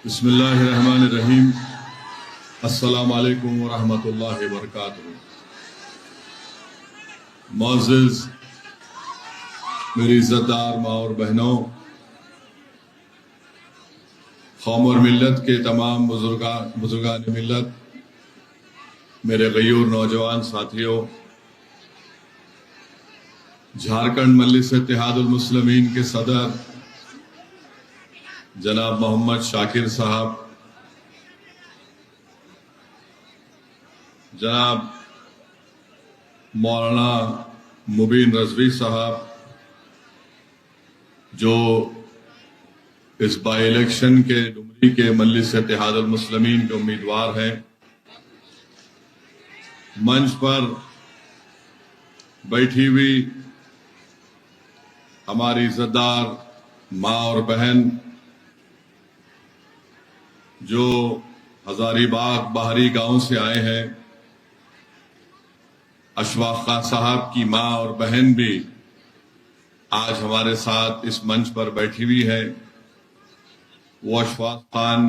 बिस्मिल्लाहिर्रहमानिर्रहीम। अस्सलामु अलैकुम वरहमतुल्लाहि वबरकातुहू। मुअज़्ज़िज़ मेरी इज़्ज़तदार माँ और बहनों, कौम और मिल्लत के तमाम बुजुर्गान मिल्लत, मेरे गयूर नौजवान साथियों, झारखंड मजलिस इत्तेहादुल मुस्लिमीन के सदर जनाब मोहम्मद शाकिर साहब, जनाब मौलाना मुबीन रजवी साहब, जो इस बाई इलेक्शन के डुमरी के मजलिस इत्तेहादुल मुस्लिमीन के उम्मीदवार हैं, मंच पर बैठी हुई हमारी इज़्ज़तदार माँ और बहन जो हजारीबाग बाहरी गांव से आए हैं, अशफाक खान साहब की माँ और बहन भी आज हमारे साथ इस मंच पर बैठी हुई है। वो अशफाक खान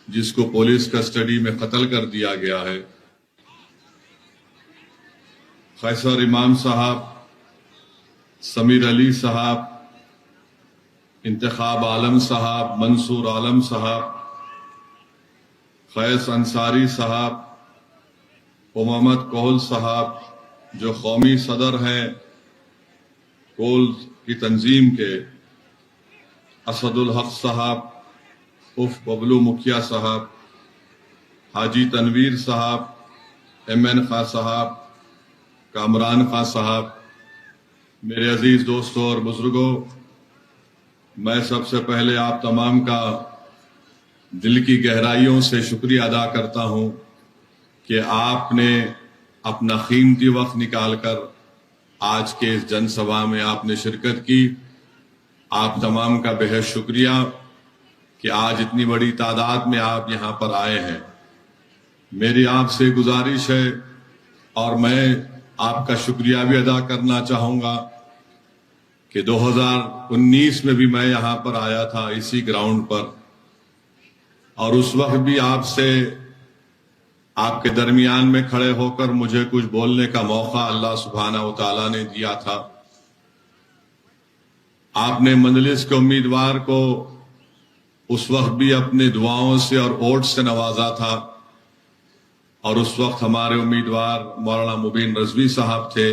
जिसको पुलिस कस्टडी में कत्ल कर दिया गया है, खैसर इमाम साहब, समीर अली साहब, इंतखाब आलम साहब, मंसूर आलम साहब, फैज अंसारी साहब, मोहम्मद कोहल साहब जो कौमी सदर हैं कोल की तंजीम के, असदुल हक साहब उफ बबलू मुखिया साहब, हाजी तनवीर साहब, MN खां साहब, कामरान खां साहब, मेरे अजीज दोस्तों और बुजुर्गों, मैं सबसे पहले आप तमाम का दिल की गहराइयों से शुक्रिया अदा करता हूं कि आपने अपना कीमती वक्त निकालकर आज के इस जनसभा में आपने शिरकत की। आप तमाम का बेहद शुक्रिया कि आज इतनी बड़ी तादाद में आप यहां पर आए हैं। मेरी आपसे गुजारिश है और मैं आपका शुक्रिया भी अदा करना चाहूंगा कि 2019 में भी मैं यहां पर आया था इसी ग्राउंड पर, और उस वक्त भी आपसे आपके दरमियान में खड़े होकर मुझे कुछ बोलने का मौका अल्लाह सुब्हानहू व तआला ने दिया था। आपने मजलिस के उम्मीदवार को उस वक्त भी अपने दुआओं से और वोट से नवाजा था, और उस वक्त हमारे उम्मीदवार मौलाना मुबीन रजवी साहब थे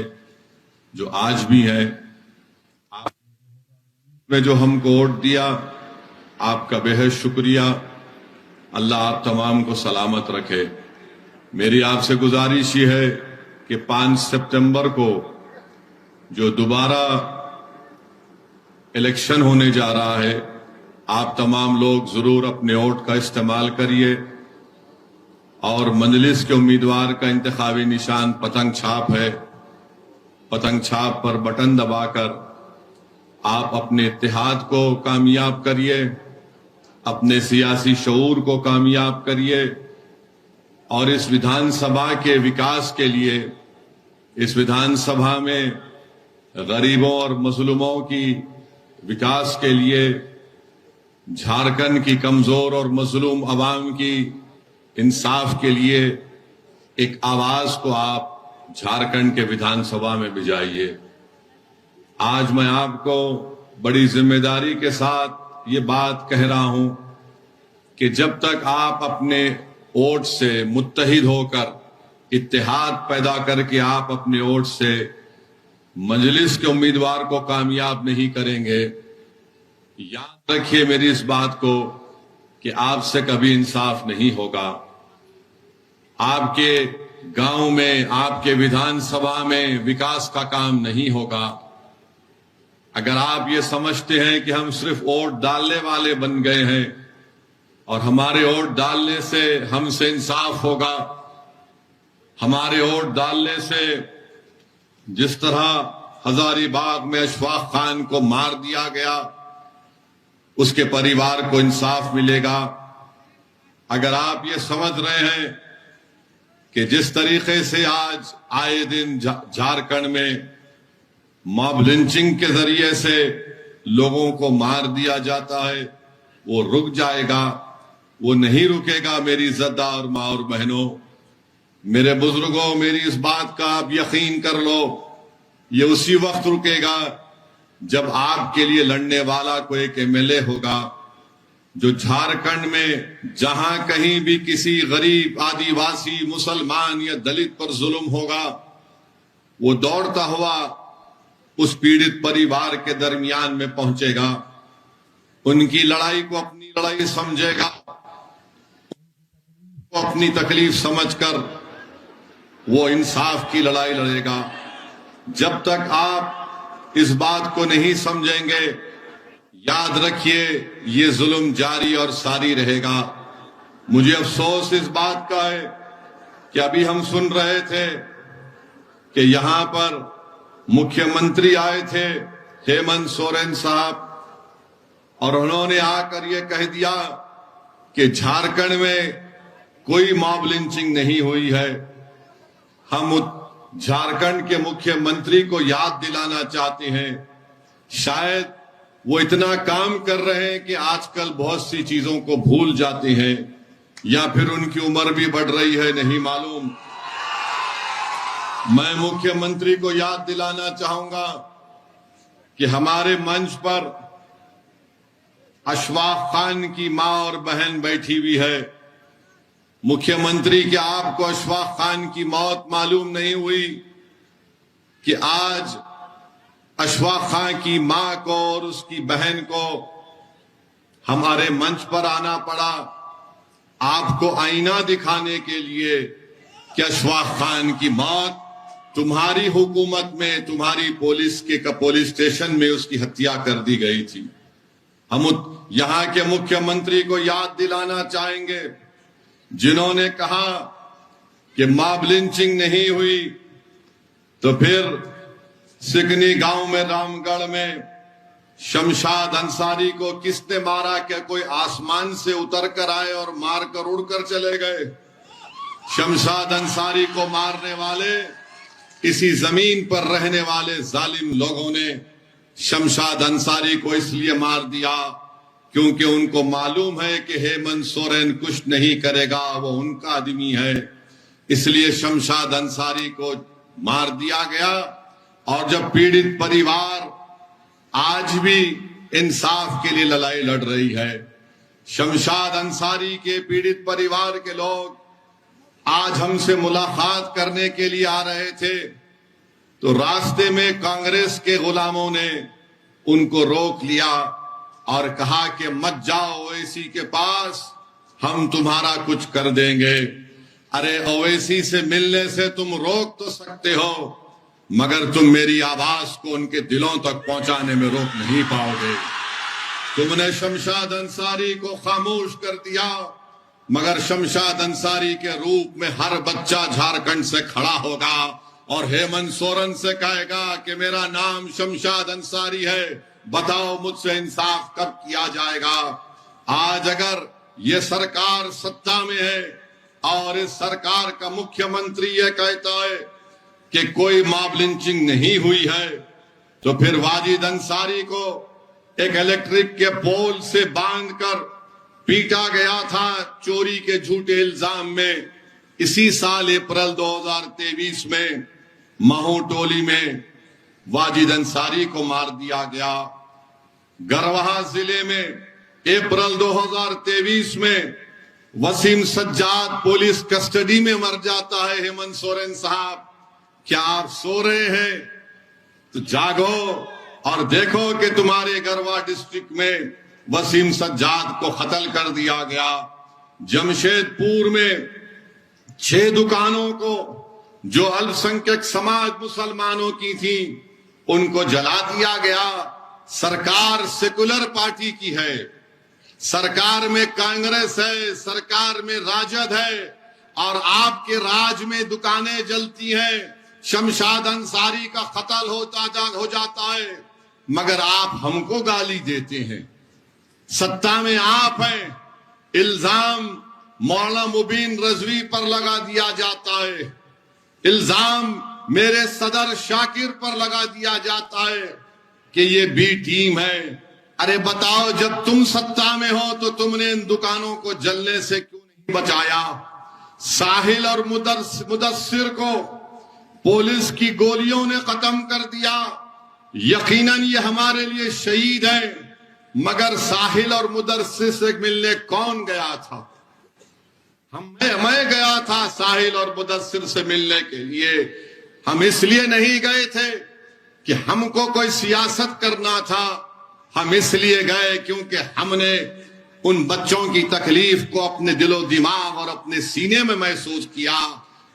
जो आज भी हैं। आपने जो हमको वोट दिया, आपका बेहद शुक्रिया। अल्लाह आप तमाम को सलामत रखे। मेरी आपसे गुजारिश ये है कि 5 सितंबर को जो दोबारा इलेक्शन होने जा रहा है, आप तमाम लोग जरूर अपने वोट का इस्तेमाल करिए, और मजलिस के उम्मीदवार का इंतखाबी निशान पतंग छाप है। पतंग छाप पर बटन दबाकर आप अपने इत्तेहाद को कामयाब करिए, अपने सियासी शऊर को कामयाब करिए, और इस विधानसभा के विकास के लिए, इस विधानसभा में गरीबों और मजलूमों की विकास के लिए, झारखंड की कमजोर और मजलूम अवाम की इंसाफ के लिए एक आवाज को आप झारखंड के विधानसभा में भिजाइए। आज मैं आपको बड़ी जिम्मेदारी के साथ ये बात कह रहा हूं कि जब तक आप अपने वोट से मुत्तहिद होकर, इत्तेहाद पैदा करके आप अपने वोट से मजलिस के उम्मीदवार को कामयाब नहीं करेंगे, याद रखिए मेरी इस बात को कि आपसे कभी इंसाफ नहीं होगा। आपके गांव में, आपके विधानसभा में विकास का काम नहीं होगा। अगर आप ये समझते हैं कि हम सिर्फ वोट डालने वाले बन गए हैं और हमारे वोट डालने से हमसे इंसाफ होगा, हमारे वोट डालने से जिस तरह हजारीबाग में अशफाक खान को मार दिया गया उसके परिवार को इंसाफ मिलेगा, अगर आप ये समझ रहे हैं कि जिस तरीके से आज आए दिन झारखंड में मॉब लिंचिंग के जरिए से लोगों को मार दिया जाता है वो रुक जाएगा, वो नहीं रुकेगा। मेरी इज्जतदार माँ और बहनों, मेरे बुजुर्गों, मेरी इस बात का आप यकीन कर लो, ये उसी वक्त रुकेगा जब आपके लिए लड़ने वाला कोई एक एमएलए होगा जो झारखंड में जहां कहीं भी किसी गरीब, आदिवासी, मुसलमान या दलित पर जुल्म होगा, वो दौड़ता हुआ उस पीड़ित परिवार के दरमियान में पहुंचेगा, उनकी लड़ाई को अपनी लड़ाई समझेगा, वो अपनी तकलीफ समझकर वो इंसाफ की लड़ाई लड़ेगा। जब तक आप इस बात को नहीं समझेंगे, याद रखिए ये जुल्म जारी और सारी रहेगा। मुझे अफसोस इस बात का है कि अभी हम सुन रहे थे कि यहां पर मुख्यमंत्री आए थे हेमंत सोरेन साहब, और उन्होंने आकर ये कह दिया कि झारखंड में कोई मॉब लिंचिंग नहीं हुई है। हम झारखंड के मुख्यमंत्री को याद दिलाना चाहते हैं, शायद वो इतना काम कर रहे हैं कि आजकल बहुत सी चीजों को भूल जाते हैं, या फिर उनकी उम्र भी बढ़ रही है, नहीं मालूम। मैं मुख्यमंत्री को याद दिलाना चाहूंगा कि हमारे मंच पर अशफाक खान की मां और बहन बैठी हुई है। मुख्यमंत्री, क्या आपको अशफाक खान की मौत मालूम नहीं हुई कि आज अशफाक खान की मां को और उसकी बहन को हमारे मंच पर आना पड़ा आपको आईना दिखाने के लिए कि अशफाक खान की मौत तुम्हारी हुकूमत में, तुम्हारी पुलिस स्टेशन में उसकी हत्या कर दी गई थी। हम यहां के मुख्यमंत्री को याद दिलाना चाहेंगे जिन्होंने कहा कि मॉब लिंचिंग नहीं हुई, तो फिर सिगनी गांव में, रामगढ़ में शमशाद अंसारी को किसने मारा? क्या कोई आसमान से उतर कर आए और मारकर उड़कर चले गए? शमशाद अंसारी को मारने वाले, इसी जमीन पर रहने वाले जालिम लोगों ने शमशाद अंसारी को इसलिए मार दिया क्योंकि उनको मालूम है कि हेमंत सोरेन कुछ नहीं करेगा, वो उनका आदमी है, इसलिए शमशाद अंसारी को मार दिया गया। और जब पीड़ित परिवार आज भी इंसाफ के लिए लड़ाई लड़ रही है, शमशाद अंसारी के पीड़ित परिवार के लोग आज हमसे मुलाकात करने के लिए आ रहे थे, तो रास्ते में कांग्रेस के गुलामों ने उनको रोक लिया और कहा कि मत जाओ ओवैसी के पास, हम तुम्हारा कुछ कर देंगे। अरे ओवैसी से मिलने से तुम रोक तो सकते हो, मगर तुम मेरी आवाज को उनके दिलों तक पहुंचाने में रोक नहीं पाओगे। तुमने शमशाद अंसारी को खामोश कर दिया, मगर शमशाद अंसारी के रूप में हर बच्चा झारखंड से खड़ा होगा और हेमंत सोरेन से कहेगा कि मेरा नाम शमशाद अंसारी है, बताओ मुझसे इंसाफ कब किया जाएगा। आज अगर ये सरकार सत्ता में है और इस सरकार का मुख्यमंत्री ये कहता है कि कोई मॉब लिंचिंग नहीं हुई है, तो फिर वाजिद अंसारी को एक इलेक्ट्रिक के पोल से बांधकर पीटा गया था चोरी के झूठे इल्जाम में। इसी साल अप्रैल 2023 में महू टोली में वाजिद अंसारी को मार दिया गया। गरवाहा जिले में अप्रैल 2023 में वसीम सज्जाद पुलिस कस्टडी में मर जाता है। हेमंत सोरेन साहब, क्या आप सो रहे हैं? तो जागो और देखो कि तुम्हारे गरवा डिस्ट्रिक्ट में वसीम सज्जाद को कत्ल कर दिया गया। जमशेदपुर में 6 दुकानों को जो अल्पसंख्यक समाज मुसलमानों की थी उनको जला दिया गया। सरकार सेकुलर पार्टी की है, सरकार में कांग्रेस है, सरकार में राजद है, और आपके राज में दुकानें जलती हैं। शमशाद अंसारी का कत्ल हो जाता है, मगर आप हमको गाली देते हैं। सत्ता में आप हैं, इल्जाम मौलाना मुबीन रजवी पर लगा दिया जाता है, इल्जाम मेरे सदर शाकिर पर लगा दिया जाता है कि ये बी टीम है। अरे बताओ, जब तुम सत्ता में हो तो तुमने इन दुकानों को जलने से क्यों नहीं बचाया? साहिल और मुदस्सिर को पुलिस की गोलियों ने खत्म कर दिया। यकीनन ये हमारे लिए शहीद है, मगर साहिल और मुदस्सिर से मिलने कौन गया था? मैं गया था साहिल और मुदस्सिर से मिलने के लिए। हम इसलिए नहीं गए थे कि हमको कोई सियासत करना था, हम इसलिए गए क्योंकि हमने उन बच्चों की तकलीफ को अपने दिलो दिमाग और अपने सीने में महसूस किया।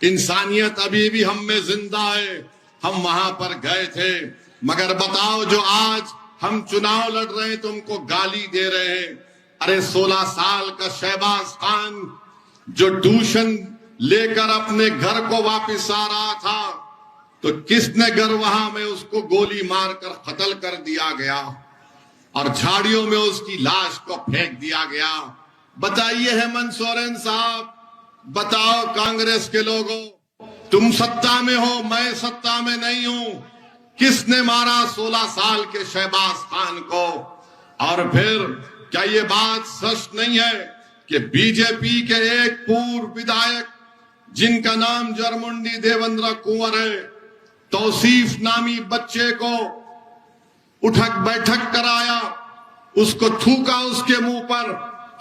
इंसानियत अभी भी हम में जिंदा है, हम वहां पर गए थे। मगर बताओ, जो आज हम चुनाव लड़ रहे हैं तुमको गाली दे रहे हैं। अरे 16 साल का शहबाज खान जो ट्यूशन लेकर अपने घर को वापस आ रहा था, तो किसने घर वहां में उसको गोली मारकर कत्ल कर दिया गया और झाड़ियों में उसकी लाश को फेंक दिया गया। बताइए हेमंत सोरेन साहब, बताओ कांग्रेस के लोगों, तुम सत्ता में हो, मैं सत्ता में नहीं हूं, किसने मारा 16 साल के शहबाज खान को? और फिर क्या ये बात सच नहीं है कि बीजेपी के एक पूर्व विधायक जिनका नाम जरमुंडी देवेंद्र कुंवर है, तौसीफ नामी बच्चे को उठक बैठक कराया, उसको थूका उसके मुंह पर?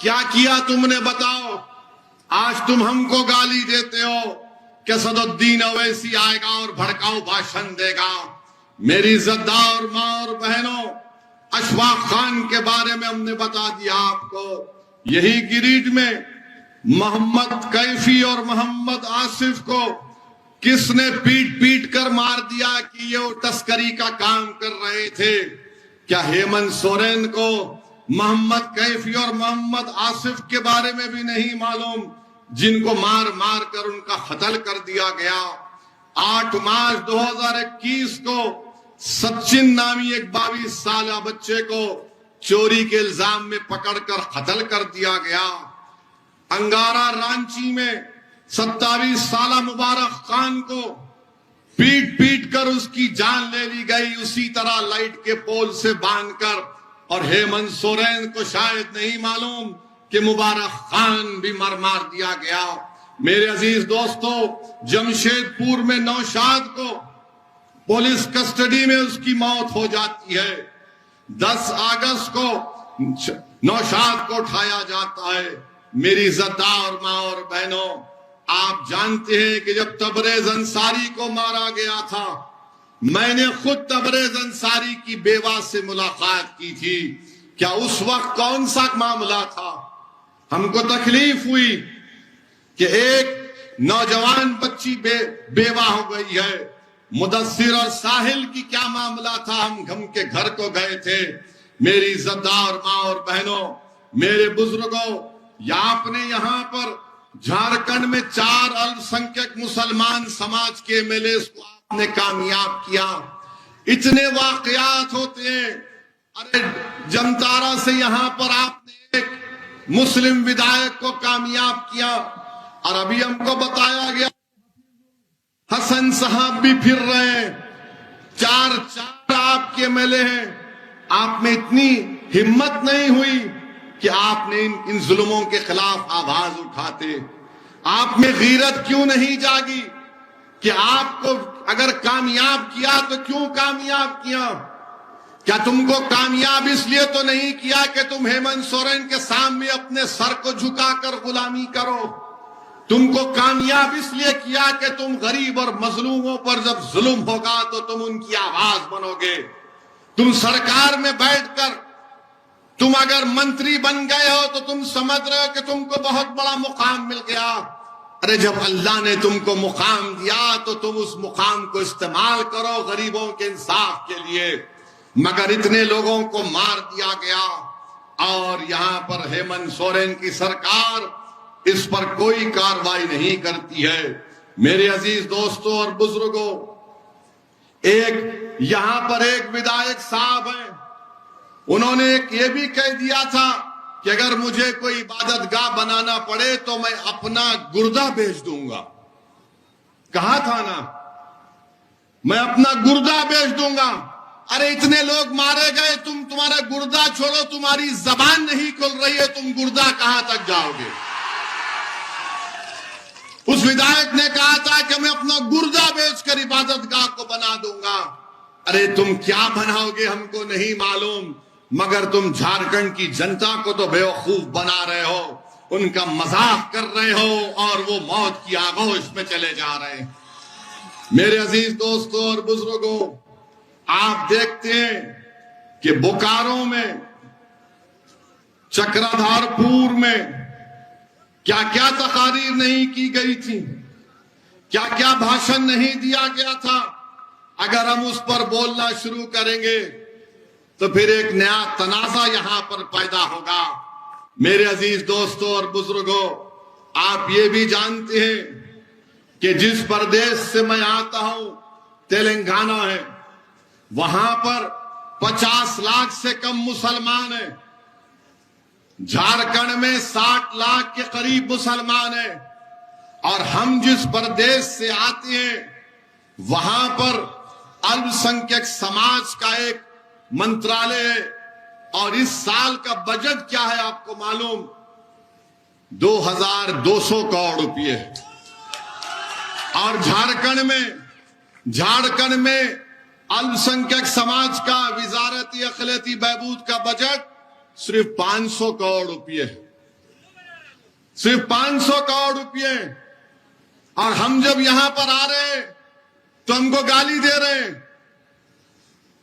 क्या किया तुमने बताओ? आज तुम हमको गाली देते हो कि असदुद्दीन ओवैसी आएगा और भड़काऊ भाषण देगा। मेरी इज्जतदार मां और बहनों, अशफाक खान के बारे में हमने बता दिया आपको। यही गिरिडीह में मोहम्मद कैफी और मोहम्मद आसिफ को किसने पीट पीट कर मार दिया कि ये तस्करी का काम कर रहे थे? क्या हेमंत सोरेन को मोहम्मद कैफी और मोहम्मद आसिफ के बारे में भी नहीं मालूम, जिनको मार मार कर उनका कत्ल कर दिया गया? 8 मार्च 2021 को सचिन नामी एक 22 साल बच्चे को चोरी के इल्जाम में पकड़कर कत्ल कर दिया गया। अंगारा रांची में 27 साल मुबारक खान को पीट पीट कर उसकी जान ले ली गई, उसी तरह लाइट के पोल से बांधकर। और हेमंत सोरेन को शायद नहीं मालूम कि मुबारक खान भी मार दिया गया। मेरे अजीज दोस्तों, जमशेदपुर में नौशाद को पुलिस कस्टडी में उसकी मौत हो जाती है। 10 अगस्त को नौशाद को उठाया जाता है। मेरी इज्जतदार मां और बहनों, आप जानते हैं कि जब तबरेज अंसारी को मारा गया था, मैंने खुद तबरेज अंसारी की बेवा से मुलाकात की थी। क्या उस वक्त कौन सा मामला था? हमको तकलीफ हुई कि एक नौजवान बच्ची बेवा हो गई है। मुदस्सिर और साहिल की क्या मामला था? हम के घर को गए थे। मेरी इज्जतदार मां और बहनों, मेरे बुजुर्गों, आपने यहाँ पर झारखंड में 4 अल्पसंख्यक मुसलमान समाज के एमएलए को आपने कामयाब किया। इतने वाकयात होते हैं। अरे जमतारा से यहाँ पर आपने एक मुस्लिम विधायक को कामयाब किया, और अभी हमको बताया गया हसन साहब भी फिर रहे हैं। 4 आपके एमएलए हैं। आप में इतनी हिम्मत नहीं हुई कि आपने इन जुल्मों के खिलाफ आवाज उठाते? आप में गीरत क्यों नहीं जागी कि आपको अगर कामयाब किया तो क्यों कामयाब किया? क्या तुमको कामयाब इसलिए तो नहीं किया कि तुम हेमंत सोरेन के सामने अपने सर को झुकाकर गुलामी करो? तुमको कामयाब इसलिए किया कि तुम गरीब और मजलूमों पर जब जुल्म होगा तो तुम उनकी आवाज बनोगे। तुम सरकार में बैठकर तुम अगर मंत्री बन गए हो तो तुम समझ रहे हो कि तुमको बहुत बड़ा मुकाम मिल गया। अरे जब अल्लाह ने तुमको मुकाम दिया तो तुम उस मुकाम को इस्तेमाल करो गरीबों के इंसाफ के लिए। मगर इतने लोगों को मार दिया गया और यहाँ पर हेमंत सोरेन की सरकार इस पर कोई कार्रवाई नहीं करती है। मेरे अजीज दोस्तों और बुजुर्गों, एक यहाँ पर एक विधायक साहब हैं, उन्होंने एक ये भी कह दिया था कि अगर मुझे कोई इबादतगाह बनाना पड़े तो मैं अपना गुर्दा बेच दूंगा। कहा था ना, मैं अपना गुर्दा बेच दूंगा। अरे इतने लोग मारे गए, तुम्हारा गुर्दा छोड़ो, तुम्हारी जबान नहीं खुल रही है, तुम गुर्दा कहां तक जाओगे। उस विधायक ने कहा था कि मैं अपना गुर्दा बेचकर इबादतगाह को बना दूंगा। अरे तुम क्या बनाओगे हमको नहीं मालूम, मगर तुम झारखंड की जनता को तो बेवकूफ बना रहे हो, उनका मजाक कर रहे हो और वो मौत की आगोश में चले जा रहे हैं। मेरे अजीज दोस्तों और बुजुर्गों, आप देखते हैं कि बोकारो में, चक्रधरपुर में क्या क्या तकारीर नहीं की गई थी, क्या क्या भाषण नहीं दिया गया था। अगर हम उस पर बोलना शुरू करेंगे तो फिर एक नया तनाजा यहां पर पैदा होगा। मेरे अजीज दोस्तों और बुजुर्गों, आप ये भी जानते हैं कि जिस प्रदेश से मैं आता हूं, तेलंगाना है, वहां पर 50 लाख से कम मुसलमान हैं। झारखंड में 60 लाख के करीब मुसलमान हैं। और हम जिस प्रदेश से आते हैं वहां पर अल्पसंख्यक समाज का एक मंत्रालय है, और इस साल का बजट क्या है आपको मालूम? 2200 करोड़ रुपए है। और झारखंड में अल्पसंख्यक समाज का विजारती अखिलती बहबूद का बजट सिर्फ 500 करोड़ रुपए है, सिर्फ 500 करोड़ रुपए। और हम जब यहां पर आ रहे हैं तो हमको गाली दे रहे हैं।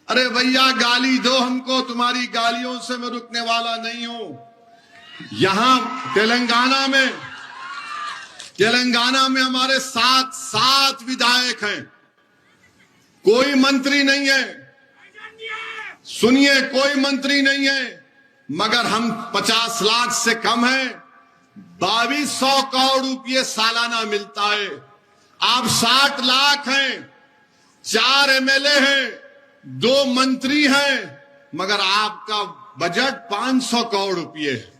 अरे भैया गाली दो हमको, तुम्हारी गालियों से मैं रुकने वाला नहीं हूं। यहां तेलंगाना में हमारे सात विधायक हैं, कोई मंत्री नहीं है। सुनिए, कोई मंत्री नहीं है, मगर हम 50 लाख से कम हैं। 2200 करोड़ रुपये सालाना मिलता है। आप 60 लाख हैं, 4 एमएलए हैं, 2 मंत्री हैं, मगर आपका बजट 500 करोड़ रुपये है।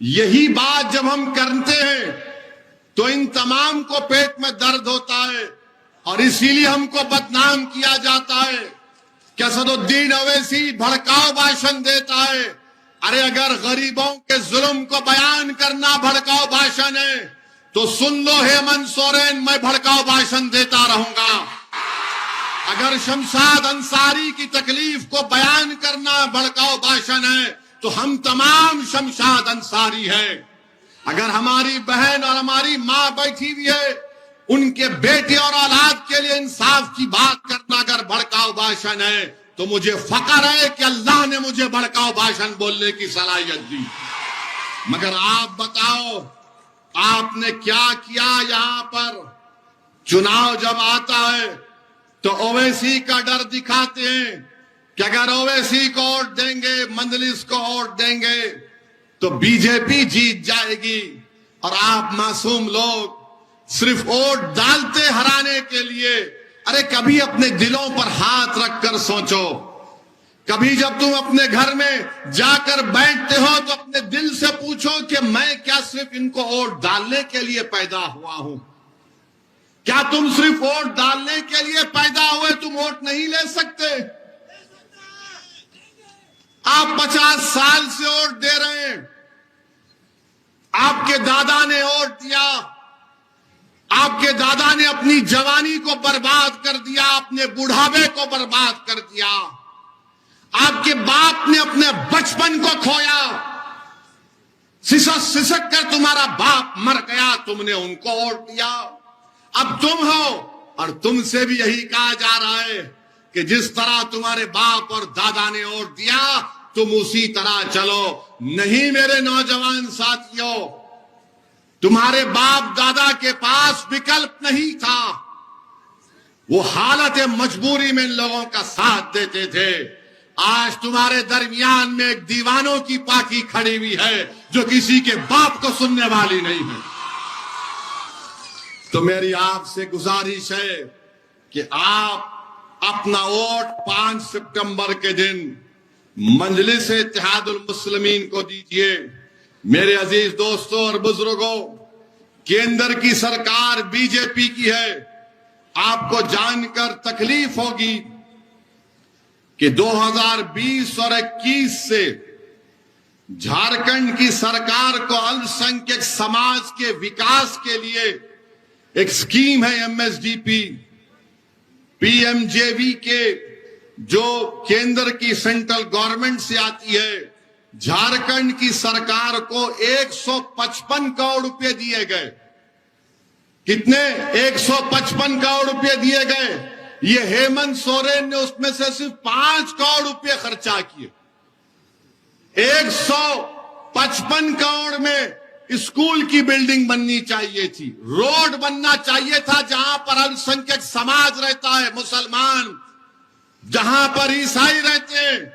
यही बात जब हम करते हैं तो इन तमाम को पेट में दर्द होता है, और इसीलिए हमको बदनाम किया जाता है कि असदुद्दीन ओवैसी भड़काऊ भाषण देता है। अरे अगर गरीबों के जुल्म को बयान करना भड़काऊ भाषण है तो सुन लो हेमंत सोरेन, मैं भड़काऊ भाषण देता रहूंगा। अगर शमशाद अंसारी की तकलीफ को बयान करना भड़काऊ भाषण है तो हम तमाम शमशाद अंसारी हैं। अगर हमारी बहन और हमारी मां बैठी हुई है, उनके बेटे और औलाद के लिए इंसाफ की बात करना अगर भड़काऊ भाषण है तो मुझे फख्र है कि अल्लाह ने मुझे भड़काऊ भाषण बोलने की सलाहियत दी। मगर आप बताओ, आपने क्या किया? यहां पर चुनाव जब आता है तो ओवैसी का डर दिखाते हैं कि अगर ओवैसी को वोट देंगे, मंजलिस को वोट देंगे तो बीजेपी जीत जाएगी। और आप मासूम लोग सिर्फ वोट डालते हराने के लिए। अरे कभी अपने दिलों पर हाथ रखकर सोचो, कभी जब तुम अपने घर में जाकर बैठते हो तो अपने दिल से पूछो कि मैं क्या सिर्फ इनको वोट डालने के लिए पैदा हुआ हूं? क्या तुम सिर्फ वोट डालने के लिए पैदा हुए? तुम वोट नहीं ले सकते। आप 50 साल से वोट दे रहे हैं, आपके दादा ने वोट दिया, आपके दादा ने अपनी जवानी को बर्बाद कर दिया, अपने बुढ़ापे को बर्बाद कर दिया, आपके बाप ने अपने बचपन को खोया, सिसक कर तुम्हारा बाप मर गया, तुमने उनको वोट दिया। अब तुम हो, और तुमसे भी यही कहा जा रहा है कि जिस तरह तुम्हारे बाप और दादा ने वोट दिया तुम उसी तरह चलो। नहीं मेरे नौजवान साथियों, तुम्हारे बाप दादा के पास विकल्प नहीं था, वो हालत मजबूरी में इन लोगों का साथ देते थे। आज तुम्हारे दरमियान में एक दीवानों की पार्टी खड़ी हुई है जो किसी के बाप को सुनने वाली नहीं है। तो मेरी आपसे गुजारिश है कि आप अपना वोट 5 सितंबर के दिन मजलिस इत्तेहादुल मुस्लिमीन को दीजिए। मेरे अजीज दोस्तों और बुजुर्गों, केंद्र की सरकार बीजेपी की है। आपको जानकर तकलीफ होगी कि 2020 और 21 से झारखंड की सरकार को अल्पसंख्यक समाज के विकास के लिए एक स्कीम है एमएसडीपी, पीएमजेवी के जो केंद्र की सेंट्रल गवर्नमेंट से आती है। झारखंड की सरकार को 155 करोड़ रुपए दिए गए। कितने? 155 करोड़ रुपए दिए गए। ये हेमंत सोरेन ने उसमें से सिर्फ 5 करोड़ रुपए खर्चा किए। 155 करोड़ में स्कूल की बिल्डिंग बननी चाहिए थी, रोड बनना चाहिए था जहां पर अल्पसंख्यक समाज रहता है, मुसलमान, जहां पर ईसाई रहते हैं,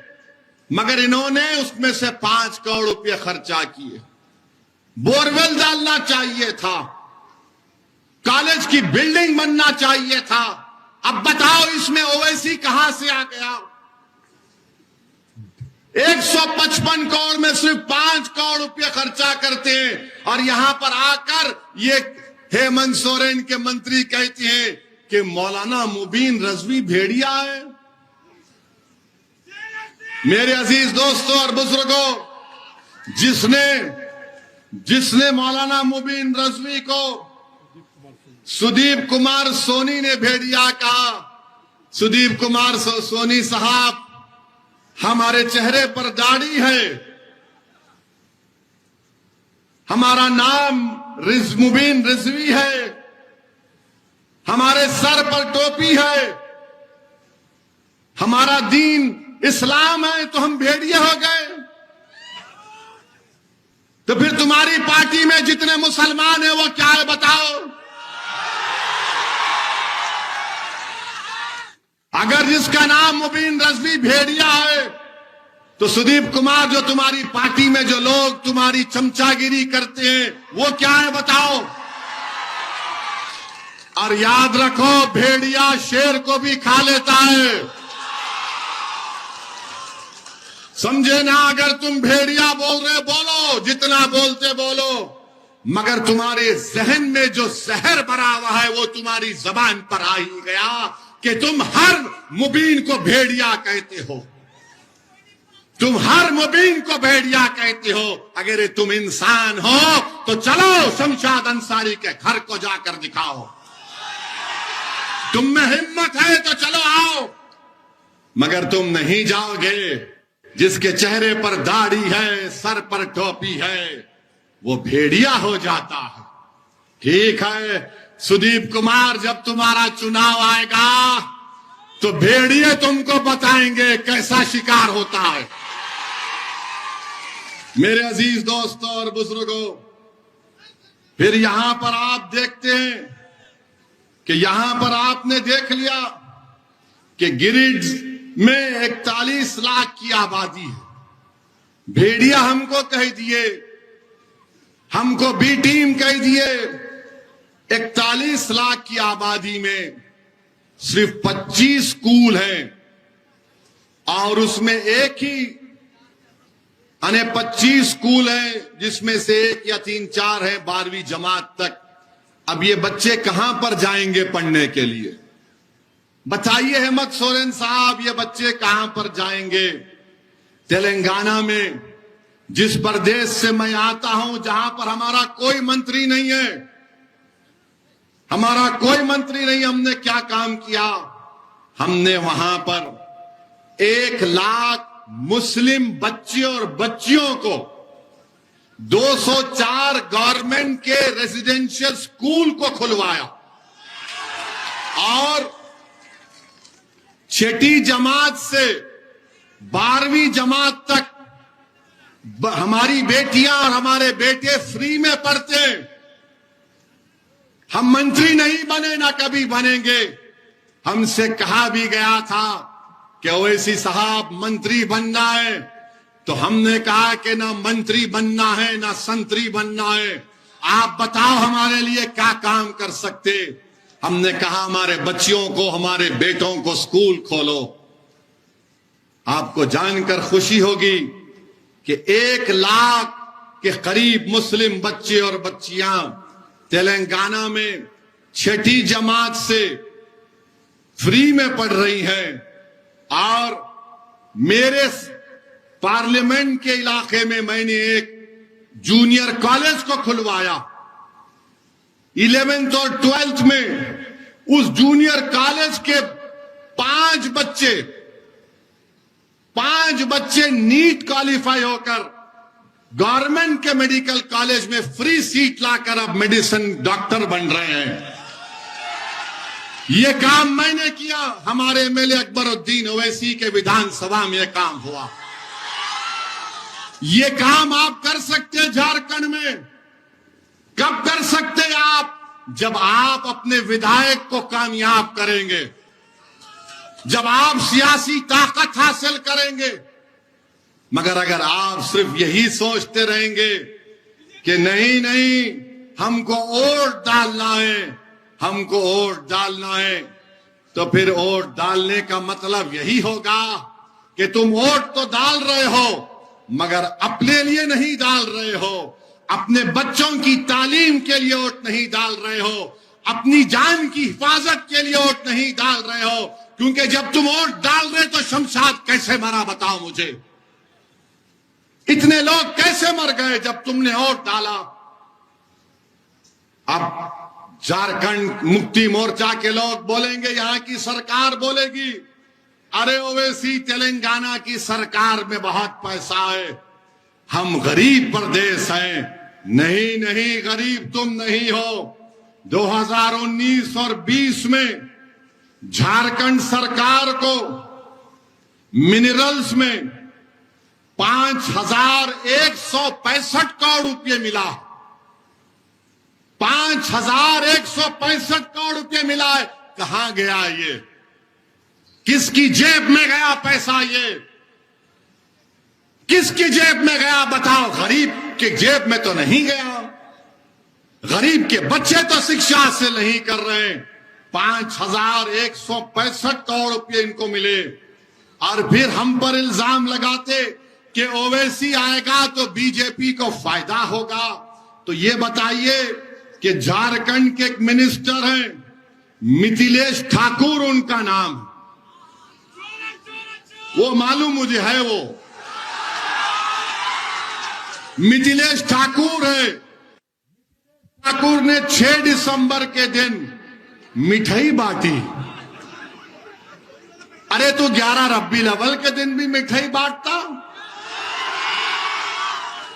मगर इन्होंने उसमें से 5 करोड़ रुपए खर्चा किए। बोरवेल डालना चाहिए था, कॉलेज की बिल्डिंग बनना चाहिए था। अब बताओ इसमें ओवैसी कहां से आ गया? 155 करोड़ में सिर्फ 5 करोड़ रुपए खर्चा करते हैं और यहां पर आकर ये हेमंत सोरेन के मंत्री कहते हैं कि मौलाना मुबीन रजवी भेड़िया है। मेरे अजीज दोस्तों और बुजुर्गों, जिसने मौलाना मुबीन रजवी को सुदीप कुमार सोनी ने भेड़िया कहा। सुदीप कुमार सोनी साहब, हमारे चेहरे पर दाढ़ी है, हमारा नाम मुबीन रिजवी है, हमारे सर पर टोपी है, हमारा दीन इस्लाम है, तो हम भेड़िया हो गए? तो फिर तुम्हारी पार्टी में जितने मुसलमान हैं वो क्या है बताओ? अगर जिसका नाम मुबीन रजवी भेड़िया है, तो सुदीप कुमार, जो तुम्हारी पार्टी में जो लोग तुम्हारी चमचागिरी करते हैं वो क्या है बताओ? और याद रखो, भेड़िया शेर को भी खा लेता है, समझे ना? अगर तुम भेड़िया बोल रहे बोलो, जितना बोलते बोलो, मगर तुम्हारे जहन में जो जहर भरा हुआ है वो तुम्हारी जबान पर आ ही गया कि तुम हर मुबीन को भेड़िया कहते हो, तुम हर मुबीन को भेड़िया कहते हो। अगर तुम इंसान हो तो चलो शमशाद अंसारी के घर को जाकर दिखाओ, तुम में हिम्मत है तो चलो आओ, मगर तुम नहीं जाओगे। जिसके चेहरे पर दाढ़ी है, सर पर टोपी है, वो भेड़िया हो जाता है। ठीक है, सुदीप कुमार, जब तुम्हारा चुनाव आएगा तो भेड़िए तुमको बताएंगे कैसा शिकार होता है। मेरे अजीज दोस्तों और बुजुर्गों, फिर यहां पर आप देखते हैं कि यहां पर आपने देख लिया कि गिरिडीह में 41 लाख की आबादी है। भेड़िया हमको कह दिए, हमको बी टीम कह दिए। 41 लाख की आबादी में सिर्फ 25 स्कूल हैं और उसमें एक ही 25 स्कूल हैं जिसमें से 1 या 3-4 है 12वीं जमात तक। अब ये बच्चे कहां पर जाएंगे पढ़ने के लिए? बताइए हेमंत सोरेन साहब, ये बच्चे कहां पर जाएंगे? तेलंगाना में, जिस प्रदेश से मैं आता हूं, जहां पर हमारा कोई मंत्री नहीं है, हमारा कोई मंत्री नहीं, हमने क्या काम किया? हमने वहां पर 1 लाख मुस्लिम बच्चे और बच्चियों को 204 गवर्नमेंट के रेजिडेंशियल स्कूल को खुलवाया और 6ठी जमात से 12वीं जमात तक हमारी बेटियां और हमारे बेटे फ्री में पढ़ते हैं। हम मंत्री नहीं बने, ना कभी बनेंगे। हमसे कहा भी गया था कि ओवैसी साहब मंत्री बनना है, तो हमने कहा कि ना मंत्री बनना है ना संतरी बनना है, आप बताओ हमारे लिए क्या काम कर सकते। हमने कहा हमारे बच्चियों को, हमारे बेटों को स्कूल खोलो। आपको जानकर खुशी होगी कि 1 लाख के करीब मुस्लिम बच्चे और बच्चियां तेलंगाना में 6ठी जमात से फ्री में पढ़ रही हैं और मेरे पार्लियामेंट के इलाके में मैंने एक जूनियर कॉलेज को खुलवाया। 11th और 12th में उस जूनियर कॉलेज के 5 बच्चे नीट क्वालिफाई होकर गवर्नमेंट के मेडिकल कॉलेज में फ्री सीट लाकर अब मेडिसिन डॉक्टर बन रहे हैं। यह काम मैंने किया, हमारे एमएलए अकबरुद्दीन ओवैसी के विधानसभा में यह काम हुआ। यह काम आप कर सकते हैं झारखंड में। कब कर सकते हैं आप? जब आप अपने विधायक को कामयाब करेंगे, जब आप सियासी ताकत हासिल करेंगे। मगर अगर आप सिर्फ यही सोचते रहेंगे कि नहीं नहीं हमको वोट डालना है, हमको वोट डालना है, तो फिर वोट डालने का मतलब यही होगा कि तुम वोट तो डाल रहे हो मगर अपने लिए नहीं डाल रहे हो, अपने बच्चों की तालीम के लिए वोट नहीं डाल रहे हो, अपनी जान की हिफाजत के लिए वोट नहीं डाल रहे हो। क्योंकि जब तुम वोट डाल रहे तो शमशाद कैसे मरा बताओ मुझे? इतने लोग कैसे मर गए जब तुमने वोट डाला? अब झारखंड मुक्ति मोर्चा के लोग बोलेंगे, यहां की सरकार बोलेगी, अरे ओवैसी तेलंगाना की सरकार में बहुत पैसा है, हम गरीब प्रदेश हैं। नहीं नहीं, गरीब तुम नहीं हो। 2019 और 20 में झारखंड सरकार को मिनरल्स में 5,165 करोड़ रुपए मिला। 5,165 करोड़ रुपए मिला है। कहां गया ये? किसकी जेब में गया पैसा? ये किसकी जेब में गया बताओ? गरीब के जेब में तो नहीं गया। गरीब के बच्चे तो शिक्षा से नहीं कर रहे। 5,165 करोड़ रुपए इनको मिले। और फिर हम पर इल्जाम लगाते कि ओवैसी आएगा तो बीजेपी को फायदा होगा। तो ये बताइए कि झारखंड के एक मिनिस्टर हैं, मिथिलेश ठाकुर उनका नाम, वो मालूम मुझे है, वो मिथिलेश ठाकुर है। ठाकुर ने 6 दिसंबर के दिन मिठाई बांटी। अरे तो 11 रब्बी अव्वल के दिन भी मिठाई बांटता,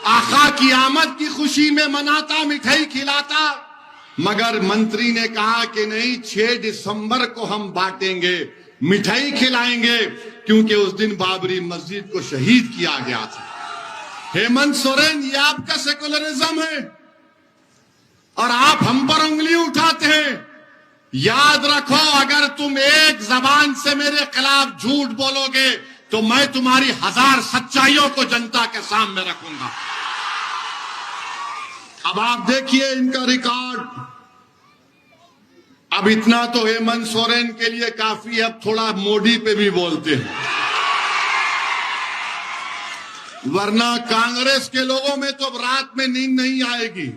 आका की आमद की खुशी में मनाता, मिठाई खिलाता। मगर मंत्री ने कहा कि नहीं, 6 दिसंबर को हम बांटेंगे, मिठाई खिलाएंगे, क्योंकि उस दिन बाबरी मस्जिद को शहीद किया गया था। हेमंत सोरेन, ये आपका सेकुलरिज्म है और आप हम पर उंगली उठाते हैं। याद रखो, अगर तुम एक जबान से मेरे खिलाफ झूठ बोलोगे तो मैं तुम्हारी 1000 सच्चाइयों को जनता के सामने रखूंगा। अब आप देखिए इनका रिकॉर्ड। अब इतना तो हेमंत सोरेन के लिए काफी है, अब थोड़ा मोदी पे भी बोलते हैं, वरना कांग्रेस के लोगों में तो रात में नींद नहीं आएगी।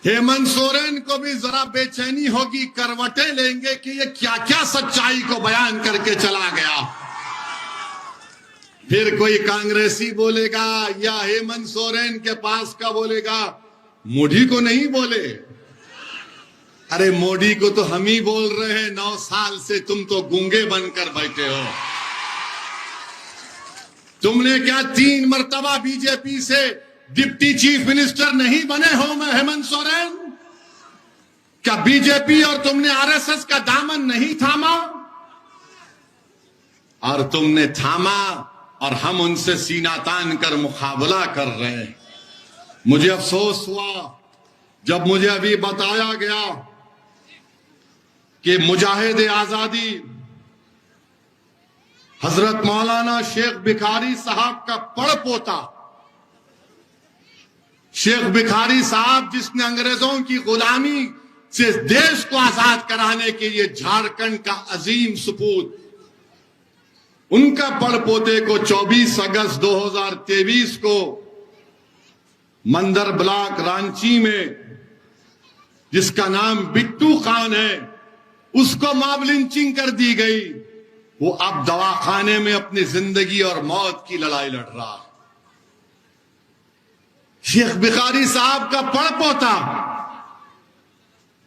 हेमंत सोरेन को भी जरा बेचैनी होगी, करवटें लेंगे कि ये क्या क्या सच्चाई को बयान करके चला गया। फिर कोई कांग्रेसी बोलेगा या हेमंत सोरेन के पास का बोलेगा, मोदी को नहीं बोले। अरे मोदी को तो हम ही बोल रहे हैं, 9 साल से तुम तो गूंगे बनकर बैठे हो। तुमने क्या 3 मर्तबा बीजेपी से डिप्टी चीफ मिनिस्टर नहीं बने हो मैं हेमंत सोरेन? क्या बीजेपी और तुमने आरएसएस का दामन नहीं थामा? और तुमने थामा और हम उनसे सीना तान कर मुकाबला कर रहे हैं। मुझे अफसोस हुआ जब मुझे अभी बताया गया कि मुजाहिद आजादी हजरत मौलाना शेख भिखारी साहब का पड़पोता, शेख भिखारी साहब जिसने अंग्रेजों की गुलामी से देश को आजाद कराने के लिए झारखंड का अजीम सपूत, उनका पड़पोते को 24 अगस्त 2023 को मंदर ब्लॉक रांची में, जिसका नाम बिट्टू खान है, उसको मॉब लिंचिंग कर दी गई। वो अब दवाखाने में अपनी जिंदगी और मौत की लड़ाई लड़ रहा है। शेख बुखारी साहब का पड़पोता,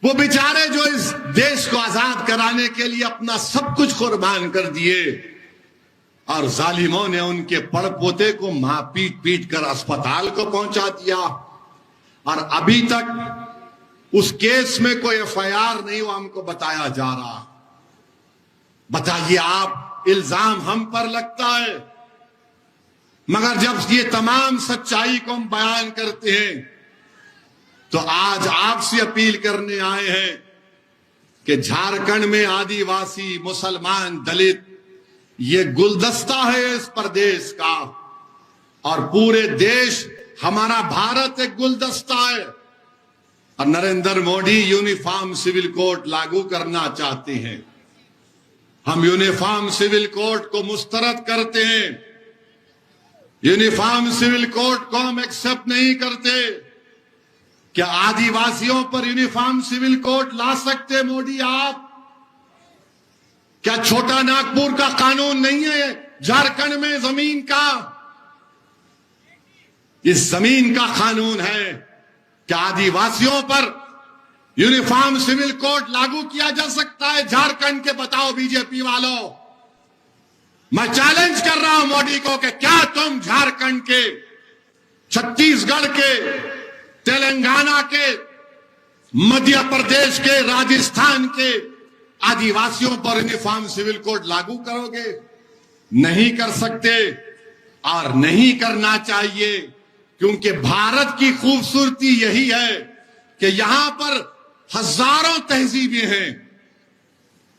वो बेचारे जो इस देश को आजाद कराने के लिए अपना सब कुछ कुर्बान कर दिए, और जालिमों ने उनके पड़पोते को मां पीट पीट कर अस्पताल को पहुंचा दिया, और अभी तक उस केस में कोई एफआईआर नहीं हुआ, हमको बताया जा रहा। बताइए आप, इल्जाम हम पर लगता है, मगर जब ये तमाम सच्चाई को हम बयान करते हैं तो आज आपसे अपील करने आए हैं कि झारखंड में आदिवासी, मुसलमान, दलित ये गुलदस्ता है इस प्रदेश का, और पूरे देश, हमारा भारत एक गुलदस्ता है। और Narendra Modi uniform civil code लागू करना चाहते हैं। हम यूनिफॉर्म सिविल कोड को मुस्तरद करते हैं। यूनिफॉर्म सिविल कोड को हम एक्सेप्ट नहीं करते। क्या आदिवासियों पर यूनिफॉर्म सिविल कोड ला सकते मोदी आप? क्या छोटा नागपुर का कानून नहीं है झारखंड में जमीन का? इस जमीन का कानून है। क्या आदिवासियों पर यूनिफॉर्म सिविल कोड लागू किया जा सकता है झारखंड के? बताओ बीजेपी वालों, मैं चैलेंज कर रहा हूं मोदी को कि क्या तुम झारखंड के, छत्तीसगढ़ के, तेलंगाना के, मध्य प्रदेश के, राजस्थान के आदिवासियों पर यूनिफॉर्म सिविल कोड लागू करोगे? नहीं कर सकते और नहीं करना चाहिए, क्योंकि भारत की खूबसूरती यही है कि यहां पर हजारों तहजीबें हैं,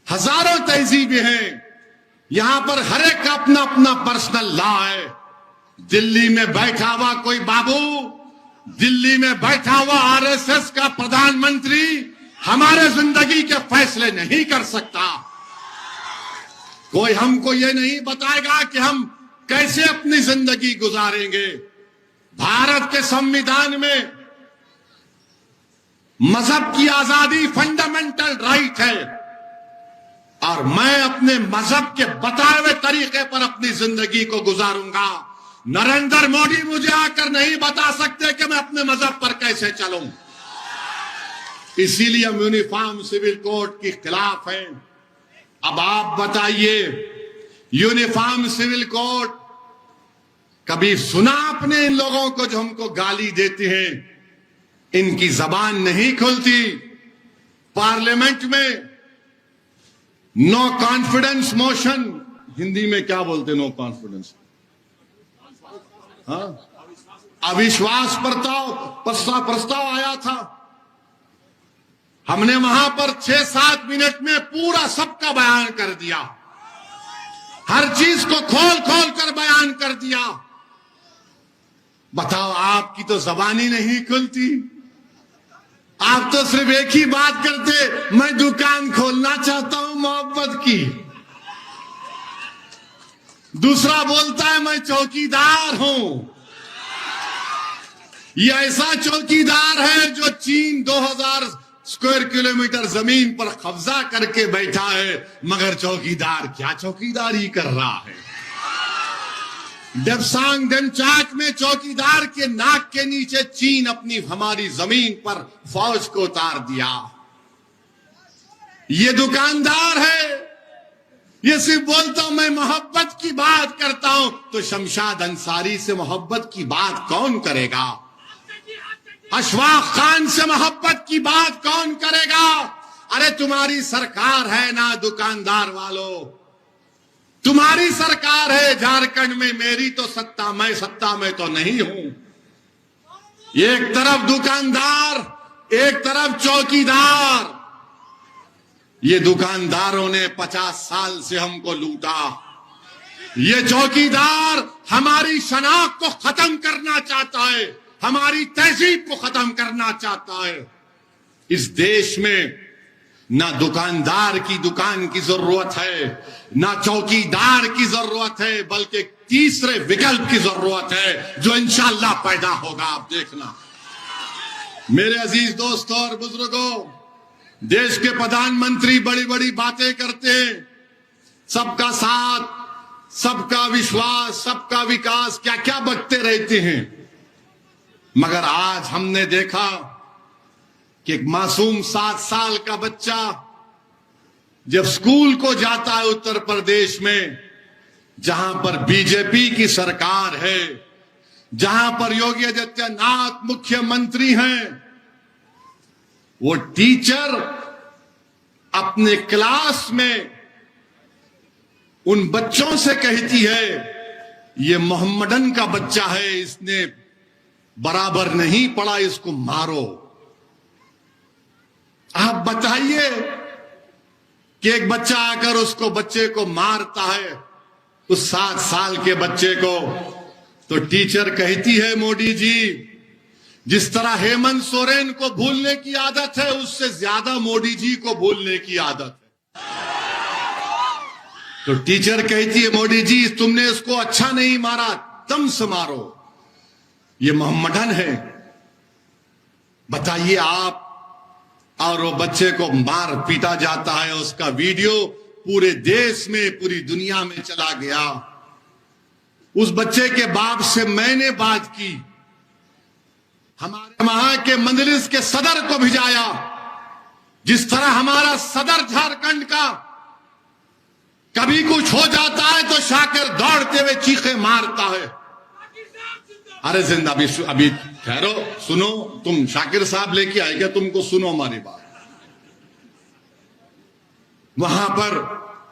हजारों तहजीबें हैं। यहां पर हर एक का अपना अपना पर्सनल लॉ है। दिल्ली में बैठा हुआ कोई बाबू, दिल्ली में बैठा हुआ आरएसएस का प्रधानमंत्री हमारे जिंदगी के फैसले नहीं कर सकता। कोई हमको ये नहीं बताएगा कि हम कैसे अपनी जिंदगी गुजारेंगे। भारत के संविधान में मजहब की आजादी फंडामेंटल राइट है, और मैं अपने मजहब के बताए हुए तरीके पर अपनी जिंदगी को गुजारूंगा। नरेंद्र मोदी मुझे आकर नहीं बता सकते कि मैं अपने मजहब पर कैसे चलूं। इसीलिए हम यूनिफॉर्म सिविल कोड के खिलाफ हैं। अब आप बताइए, यूनिफॉर्म सिविल कोड कभी सुना आपने इन लोगों को जो हमको गाली देते हैं? इनकी जबान नहीं खुलती। पार्लियामेंट में नो कॉन्फिडेंस मोशन, हिंदी में क्या बोलते? नो कॉन्फिडेंस, हाँ, अविश्वास प्रस्ताव आया था। हमने वहां पर 6-7 मिनट में पूरा सबका बयान कर दिया, हर चीज को खोल खोल कर बयान कर दिया। बताओ, आपकी तो जबान ही नहीं खुलती। आप तो सिर्फ एक ही बात करते, मैं दुकान खोलना चाहता हूं मोहब्बत की। दूसरा बोलता है मैं चौकीदार हूं। ये ऐसा चौकीदार है जो चीन 2000 स्क्वायर किलोमीटर जमीन पर कब्जा करके बैठा है, मगर चौकीदार क्या चौकीदारी कर रहा है? डेप्सांग डेमचाक में चौकीदार के नाक के नीचे चीन अपनी हमारी जमीन पर फौज को उतार दिया। ये दुकानदार है। ये सिर्फ बोलता हूं मैं मोहब्बत की बात करता हूं, तो शमशाद अंसारी से मोहब्बत की बात कौन करेगा? अशफाक खान से मोहब्बत की बात कौन करेगा? अरे तुम्हारी सरकार है ना दुकानदार वालों, तुम्हारी सरकार है झारखंड में। मेरी तो सत्ता में तो नहीं हूं। एक तरफ दुकानदार, एक तरफ चौकीदार। ये दुकानदारों ने 50 साल से हमको लूटा। ये चौकीदार हमारी शनाख्त को खत्म करना चाहता है, हमारी तहजीब को खत्म करना चाहता है। इस देश में ना दुकानदार की दुकान की जरूरत है, ना चौकीदार की जरूरत है, बल्कि तीसरे विकल्प की जरूरत है जो इंशाअल्लाह पैदा होगा। आप देखना मेरे अजीज दोस्तों और बुजुर्गों, देश के प्रधानमंत्री बड़ी बड़ी बातें करते हैं, सबका साथ, सबका विश्वास, सबका विकास, क्या क्या बकते रहते हैं। मगर आज हमने देखा कि एक मासूम 7 साल का बच्चा जब स्कूल को जाता है उत्तर प्रदेश में, जहां पर बीजेपी की सरकार है, जहां पर योगी आदित्यनाथ मुख्यमंत्री हैं, वो टीचर अपने क्लास में उन बच्चों से कहती है, ये मोहम्मदन का बच्चा है, इसने बराबर नहीं पढ़ा, इसको मारो। आप बताइए कि एक बच्चा आकर उसको बच्चे को मारता है, उस 7 साल के बच्चे को, तो टीचर कहती है, मोदी जी, जिस तरह हेमंत सोरेन को भूलने की आदत है, उससे ज्यादा मोदी जी को भूलने की आदत है। तो टीचर कहती है, मोदी जी, तुमने इसको अच्छा नहीं मारा, दम से मारो, ये मोहम्मदन है। बताइए आप। और वो बच्चे को मार पीटा जाता है, उसका वीडियो पूरे देश में, पूरी दुनिया में चला गया। उस बच्चे के बाप से मैंने बात की, हमारे वहां के मजलिस के सदर को भिजाया। जिस तरह हमारा सदर झारखंड का कभी कुछ हो जाता है तो शाकिर दौड़ते हुए चीखे मारता है। अरे जिंदा, अभी ठहरो, सुनो, तुम शाकिर साहब लेके आए क्या? तुमको सुनो हमारी बात। वहां पर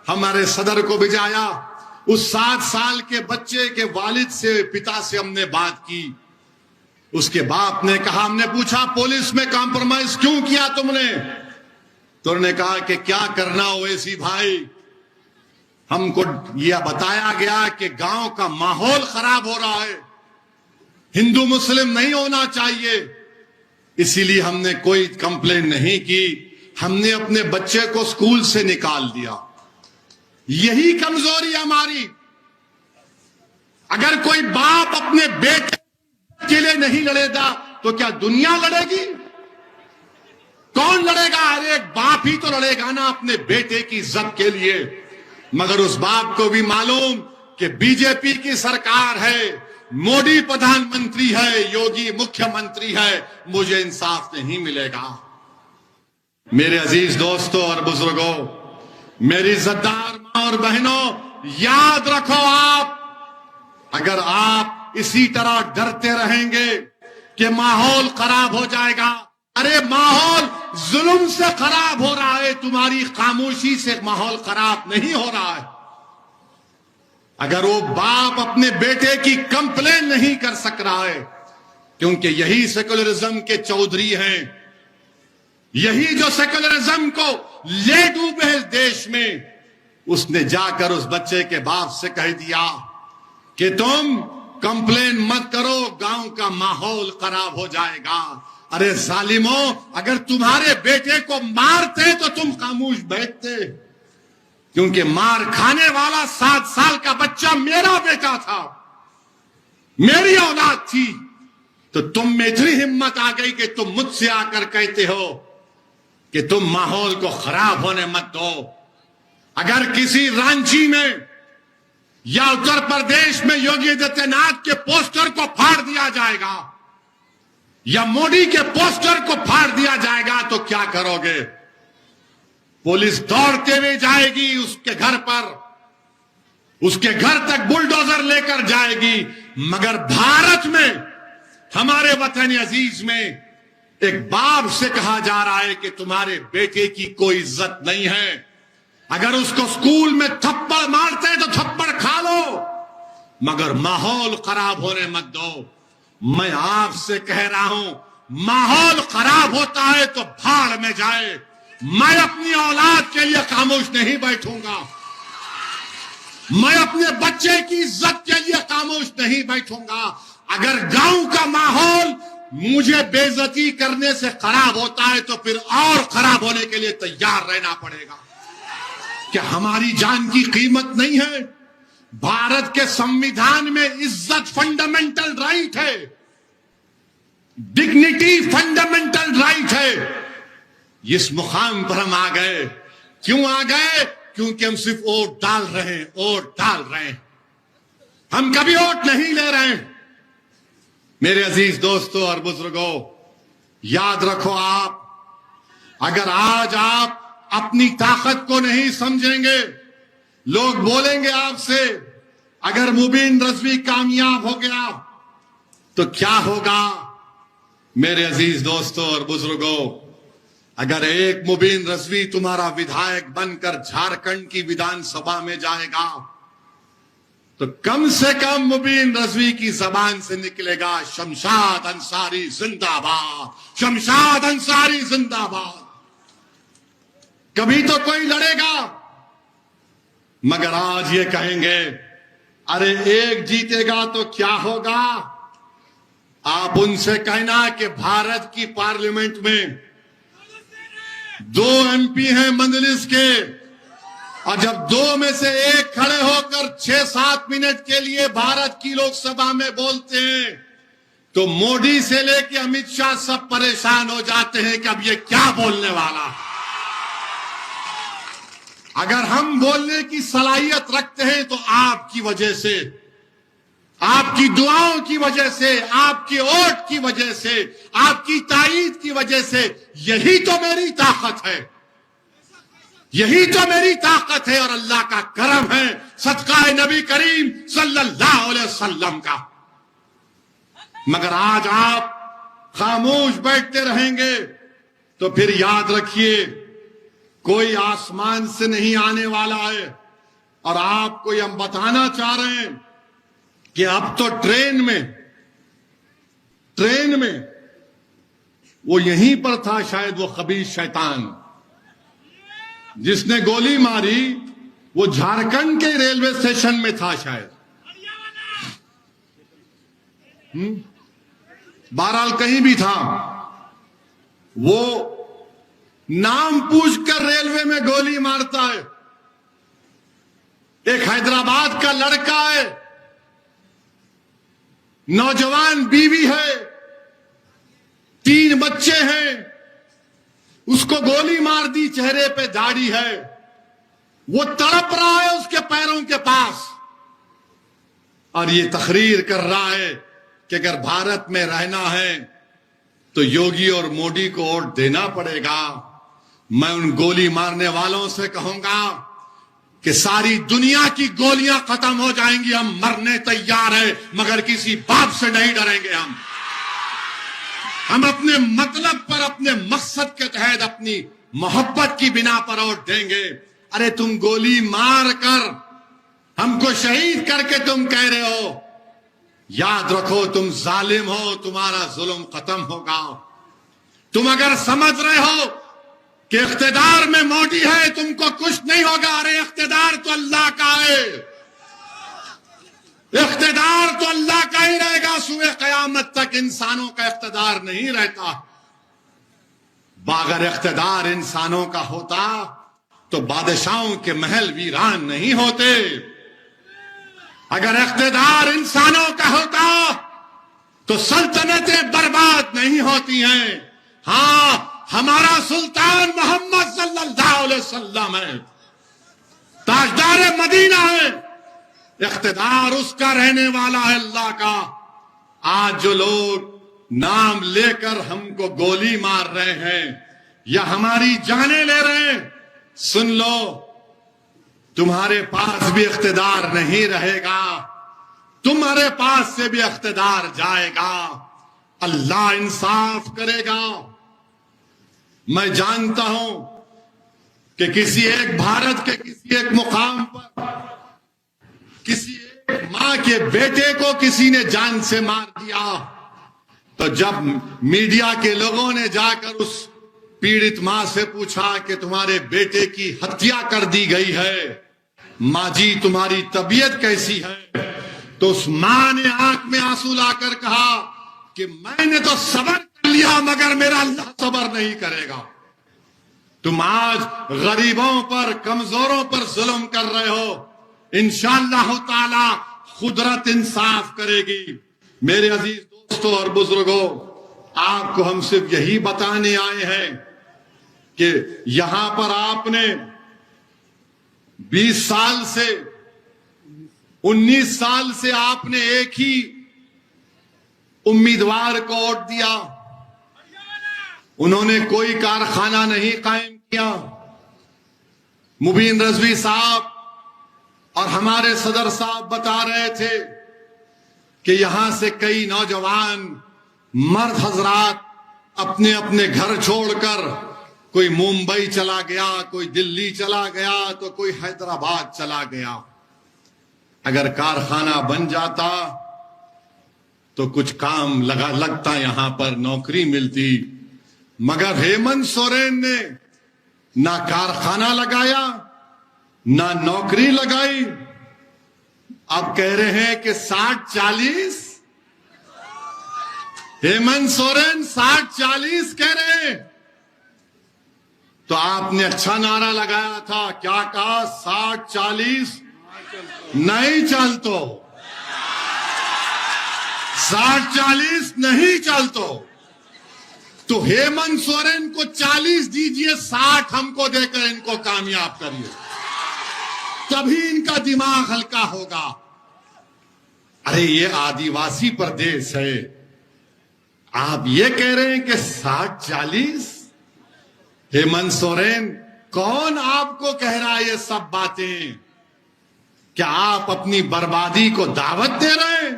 हमारे सदर को भिजाया। उस 7 साल के बच्चे के वालिद से, पिता से हमने बात की। उसके बाप ने कहा, हमने पूछा पुलिस में कॉम्प्रोमाइज क्यों किया तुमने? तो उन्होंने कहा कि क्या करना ओवैसी भाई, हमको यह बताया गया कि गांव का माहौल खराब हो रहा है, हिंदू मुस्लिम नहीं होना चाहिए, इसीलिए हमने कोई कंप्लेन नहीं की, हमने अपने बच्चे को स्कूल से निकाल दिया। यही कमजोरी हमारी। अगर कोई बाप अपने बेटे के लिए नहीं लड़ेगा तो क्या दुनिया लड़ेगी? कौन लड़ेगा? अरे एक बाप ही तो लड़ेगा ना अपने बेटे की इज्जत के लिए। मगर उस बाप को भी मालूम कि बीजेपी की सरकार है, मोदी प्रधानमंत्री है, योगी मुख्यमंत्री है, मुझे इंसाफ नहीं मिलेगा। मेरे अजीज दोस्तों और बुजुर्गों, मेरी इज्जतदार मां और बहनों, याद रखो, आप अगर आप इसी तरह डरते रहेंगे कि माहौल खराब हो जाएगा, अरे माहौल जुल्म से खराब हो रहा है, तुम्हारी खामोशी से माहौल खराब नहीं हो रहा है। अगर वो बाप अपने बेटे की कंप्लेन नहीं कर सक रहा है, क्योंकि यही सेकुलरिज्म के चौधरी हैं, यही जो सेकुलरिज्म को ले डूबे इस देश में, उसने जाकर उस बच्चे के बाप से कह दिया कि तुम कंप्लेन मत करो, गांव का माहौल खराब हो जाएगा। अरे जालिमों, अगर तुम्हारे बेटे को मारते तो तुम खामोश बैठते, क्योंकि मार खाने वाला 7 साल का बच्चा मेरा बेटा था, मेरी औलाद थी। तो तुम में इतनी हिम्मत आ गई कि तुम मुझसे आकर कहते हो कि तुम माहौल को खराब होने मत दो। अगर किसी रांची में या उत्तर प्रदेश में योगी आदित्यनाथ के पोस्टर को फाड़ दिया जाएगा या मोदी के पोस्टर को फाड़ दिया जाएगा तो क्या करोगे? पुलिस दौड़ते हुए जाएगी उसके घर पर, उसके घर तक बुलडोजर लेकर जाएगी। मगर भारत में, हमारे वतन अजीज में, एक बाप से कहा जा रहा है कि तुम्हारे बेटे की कोई इज्जत नहीं है। अगर उसको स्कूल में थप्पड़ मारते हैं तो थप्पड़ खा लो, मगर माहौल खराब होने मत दो। मैं आपसे कह रहा हूं, माहौल खराब होता है तो भाड़ में जाए। मैं अपनी औलाद के लिए खामोश नहीं बैठूंगा, मैं अपने बच्चे की इज्जत के लिए खामोश नहीं बैठूंगा। अगर गांव का माहौल मुझे बेइज्जती करने से खराब होता है तो फिर और खराब होने के लिए तैयार रहना पड़ेगा। क्या हमारी जान की कीमत नहीं है? भारत के संविधान में इज्जत फंडामेंटल राइट है, डिग्निटी फंडामेंटल राइट है। इस मुकाम पर हम आ गए, क्यों आ गए? क्योंकि हम सिर्फ वोट डाल रहे हैं, वोट डाल रहे हैं, हम कभी वोट नहीं ले रहे हैं। मेरे अजीज दोस्तों और बुजुर्गों, याद रखो, आप अगर आज आप अपनी ताकत को नहीं समझेंगे, लोग बोलेंगे आपसे अगर मुबीन रजवी कामयाब हो गया तो क्या होगा। मेरे अजीज दोस्तों और बुजुर्गों, अगर एक मुबीन रजवी तुम्हारा विधायक बनकर झारखंड की विधानसभा में जाएगा तो कम से कम मुबीन रजवी की जबान से निकलेगा शमशाद अंसारी जिंदाबाद, शमशाद अंसारी जिंदाबाद। कभी तो कोई लड़ेगा, मगर आज ये कहेंगे अरे एक जीतेगा तो क्या होगा। आप उनसे कहना कि भारत की पार्लियामेंट में 2 MP हैं मंजलिस के, और जब 2 में से एक खड़े होकर 6-7 मिनट के लिए भारत की लोकसभा में बोलते हैं तो मोदी से लेके अमित शाह सब परेशान हो जाते हैं कि अब ये क्या बोलने वाला। अगर हम बोलने की सलाहियत रखते हैं तो आपकी वजह से, आपकी दुआओं की वजह से, आपके वोट की वजह से, आपकी ताईद की वजह से। यही तो मेरी ताकत है, यही तो मेरी ताकत है और अल्लाह का करम है, सदका नबी करीम सल्लल्लाहु अलैहि वसल्लम का। मगर आज आप खामोश बैठते रहेंगे तो फिर याद रखिए कोई आसमान से नहीं आने वाला है। और आपको हम बताना चाह रहे हैं कि अब तो ट्रेन में वो यहीं पर था, शायद वो खबीस शैतान जिसने गोली मारी वो झारखंड के रेलवे स्टेशन में था शायद, बहरहाल कहीं भी था। वो नाम पूछकर रेलवे में गोली मारता है। एक हैदराबाद का लड़का है, नौजवान बीवी है, 3 बच्चे हैं, उसको गोली मार दी, चेहरे पे दाढ़ी है, वो तड़प रहा है उसके पैरों के पास और ये तकरीर कर रहा है कि अगर भारत में रहना है तो योगी और मोदी को वोट देना पड़ेगा। मैं उन गोली मारने वालों से कहूंगा कि सारी दुनिया की गोलियां खत्म हो जाएंगी, हम मरने तैयार हैं, मगर किसी बाप से नहीं डरेंगे। हम अपने मतलब पर, अपने मकसद के तहत, अपनी मोहब्बत की बिना पर वोट देंगे। अरे तुम गोली मार कर हमको शहीद करके तुम कह रहे हो, याद रखो तुम जालिम हो, तुम्हारा जुल्म खत्म होगा। तुम अगर समझ रहे हो कि इख्तिदार में मोदी है तुमको कुछ नहीं होगा, अरे इख्तिदार तो अल्लाह का है, इख्तिदार तो अल्लाह का ही रहेगा। सुबह कयामत तक इंसानों का इख्तिदार नहीं रहता। अगर इख्तिदार इंसानों का होता तो बादशाहों के महल वीरान नहीं होते। अगर इख्तिदार इंसानों का होता तो सल्तनतें बर्बाद नहीं होती हैं। हां, हमारा सुल्तान मोहम्मद सल्लल्लाहु अलैहि वसल्लम है, ताजदार मदीना है, इख्तिदार उसका रहने वाला है, अल्लाह का। आज जो लोग नाम लेकर हमको गोली मार रहे हैं या हमारी जानें ले रहे हैं, सुन लो, तुम्हारे पास भी इख्तिदार नहीं रहेगा, तुम्हारे पास से भी इख्तिदार जाएगा। अल्लाह इंसाफ करेगा। मैं जानता हूं कि किसी एक भारत के किसी एक मुकाम पर किसी एक मां के बेटे को किसी ने जान से मार दिया, तो जब मीडिया के लोगों ने जाकर उस पीड़ित मां से पूछा कि तुम्हारे बेटे की हत्या कर दी गई है, मां जी तुम्हारी तबीयत कैसी है, तो उस मां ने आंख में आंसू लाकर कहा कि मैंने तो सब्र कर लिया मगर मेरा अल्लाह सब्र नहीं करेगा। तुम आज गरीबों पर, कमजोरों पर जुल्म कर रहे हो, इंशाअल्लाह ताला खुदरत इंसाफ करेगी। मेरे अजीज दोस्तों और बुजुर्गों, आपको हम सिर्फ यही बताने आए हैं कि यहां पर आपने 20 साल से 19 साल से आपने एक ही उम्मीदवार को वोट दिया। उन्होंने कोई कारखाना नहीं कायम किया। मुबीन रजवी साहब और हमारे सदर साहब बता रहे थे कि यहां से कई नौजवान मर्द हजरात अपने अपने घर छोड़कर कोई मुंबई चला गया, कोई दिल्ली चला गया, तो कोई हैदराबाद चला गया। अगर कारखाना बन जाता तो कुछ काम लगता, यहां पर नौकरी मिलती। मगर हेमंत सोरेन ने ना कारखाना लगाया, ना नौकरी लगाई। अब कह रहे हैं कि 60-40। हेमंत सोरेन 60-40 कह रहे हैं। तो आपने अच्छा नारा लगाया था, क्या कहा? 60-40 नहीं चलतो, 60-40 नहीं चलतो। तो हेमंत सोरेन को 40 दीजिए, 60 हमको देकर इनको कामयाब करिए, तभी इनका दिमाग हल्का होगा। अरे ये आदिवासी प्रदेश है, आप ये कह रहे हैं कि 60-40? हेमंत सोरेन, कौन आपको कह रहा है ये सब बातें? क्या आप अपनी बर्बादी को दावत दे रहे हैं?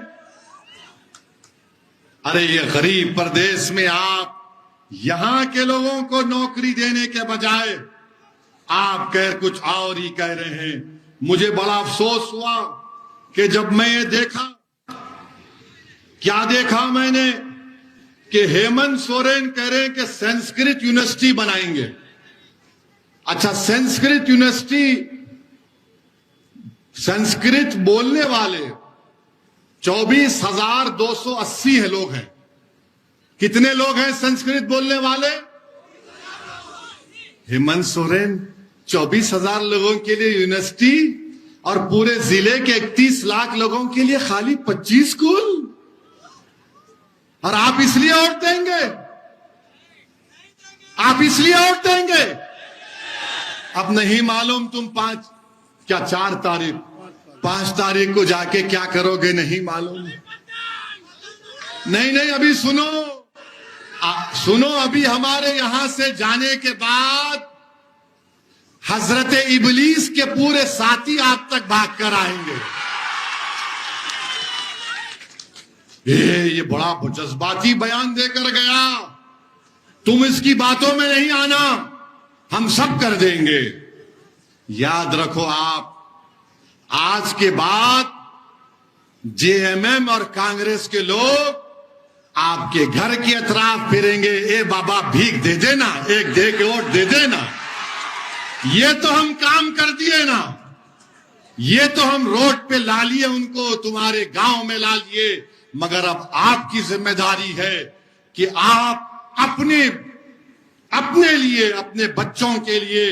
अरे ये गरीब प्रदेश में आप यहां के लोगों को नौकरी देने के बजाय आप कह कुछ और ही कह रहे हैं। मुझे बड़ा अफसोस हुआ कि जब मैं ये देखा, क्या देखा मैंने कि हेमंत सोरेन कह रहे हैं कि संस्कृत यूनिवर्सिटी बनाएंगे। अच्छा, संस्कृत यूनिवर्सिटी, संस्कृत बोलने वाले 24,280 है लोग हैं। कितने लोग हैं संस्कृत बोलने वाले? हेमंत सोरेन 24,000 लोगों के लिए यूनिवर्सिटी और पूरे जिले के 31 लाख लोगों के लिए खाली 25 स्कूल। और आप इसलिए वोट देंगे? आप इसलिए वोट देंगे? अब नहीं मालूम तुम 4 तारीख 5 तारीख को जाके क्या करोगे, नहीं मालूम। नहीं, अभी सुनो, सुनो। अभी हमारे यहां से जाने के बाद हजरत इबलीस के पूरे साथी आप तक भाग कर आएंगे। ये बड़ा जज्बाती बयान देकर गया, तुम इसकी बातों में नहीं आना, हम सब कर देंगे। याद रखो, आप आज के बाद जेएमएम और कांग्रेस के लोग आपके घर के अतराफ फिरेंगे। ए बाबा भीख दे देना, एक दे के वोट दे देना। ये तो हम काम कर दिए ना, ये तो हम रोड पे ला लिए उनको, तुम्हारे गांव में ला लिए। मगर अब आपकी जिम्मेदारी है कि आप अपने लिए, अपने बच्चों के लिए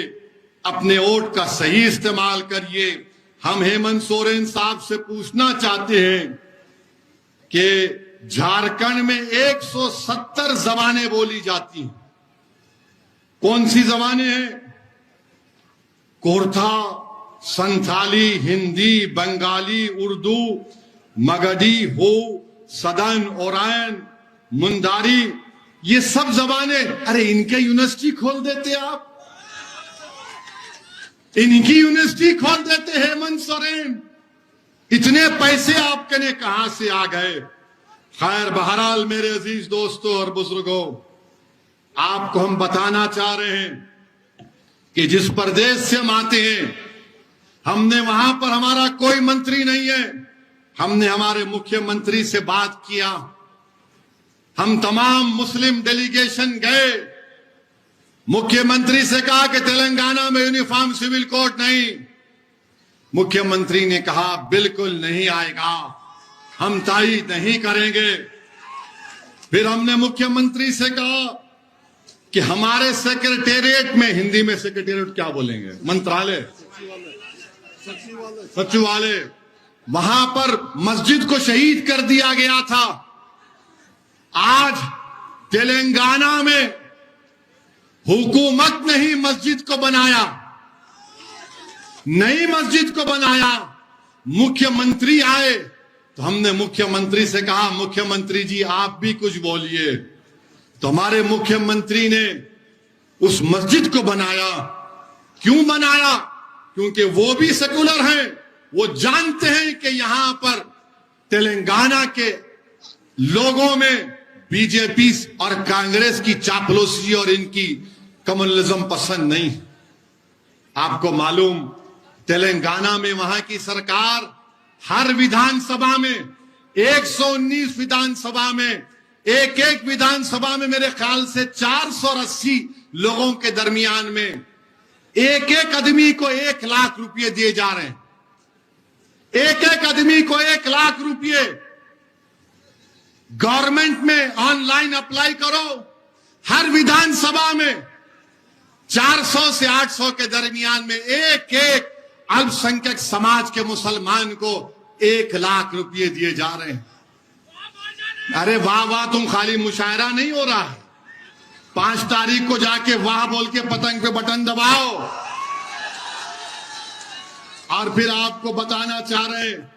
अपने वोट का सही इस्तेमाल करिए। हम हेमंत सोरेन साहब से पूछना चाहते हैं कि झारखंड में 170 जबानें बोली जाती हैं। कौन सी जबानें हैं? कोरथा, संथाली, हिंदी, बंगाली, उर्दू, मगधी, हो, सदन, ओरायन, मुंदारी, ये सब जबानें। अरे इनके यूनिवर्सिटी खोल देते आप, इनकी यूनिवर्सिटी खोल देते हेमंत सोरेन। इतने पैसे आपके ने कहां से आ गए? खैर, बहरहाल मेरे अजीज दोस्तों और बुजुर्गों, आपको हम बताना चाह रहे हैं कि जिस प्रदेश से हम आते हैं, हमने वहां पर हमारा कोई मंत्री नहीं है। हमने हमारे मुख्यमंत्री से बात किया, हम तमाम मुस्लिम डेलीगेशन गए, मुख्यमंत्री से कहा कि तेलंगाना में यूनिफॉर्म सिविल कोड नहीं। मुख्यमंत्री ने कहा बिल्कुल नहीं आएगा, हम तायीद नहीं करेंगे। फिर हमने मुख्यमंत्री से कहा कि हमारे सेक्रेटेरिएट में, हिंदी में सेक्रेटेरिएट क्या बोलेंगे, मंत्रालय, सचिवालय, वहां पर मस्जिद को शहीद कर दिया गया था। आज तेलंगाना में हुकूमत ने ही मस्जिद को बनाया। नई मस्जिद को बनाया, मुख्यमंत्री आए तो हमने मुख्यमंत्री से कहा, मुख्यमंत्री जी आप भी कुछ बोलिए। तो हमारे मुख्यमंत्री ने उस मस्जिद को बनाया। क्यों बनाया? क्योंकि वो भी सेकुलर हैं, वो जानते हैं कि यहां पर तेलंगाना के लोगों में बीजेपी और कांग्रेस की चापलूसी और इनकी कम्युनलिज्म पसंद नहीं। आपको मालूम, तेलंगाना में वहां की सरकार हर विधानसभा में 119 विधानसभा में एक विधानसभा में मेरे ख्याल से 480 लोगों के दरमियान में एक आदमी को 1 लाख रुपए दिए जा रहे हैं। एक आदमी को 1 लाख रुपए गवर्नमेंट में ऑनलाइन अप्लाई करो। हर विधानसभा में 400 से 800 के दरमियान में एक अल्पसंख्यक समाज के मुसलमान को 1 लाख रुपए दिए जा रहे हैं। अरे वाह वाह, तुम खाली मुशायरा नहीं हो रहा है। 5 तारीख को जाके वाह बोल के पतंग पे बटन दबाओ। और फिर आपको बताना चाह रहे हैं,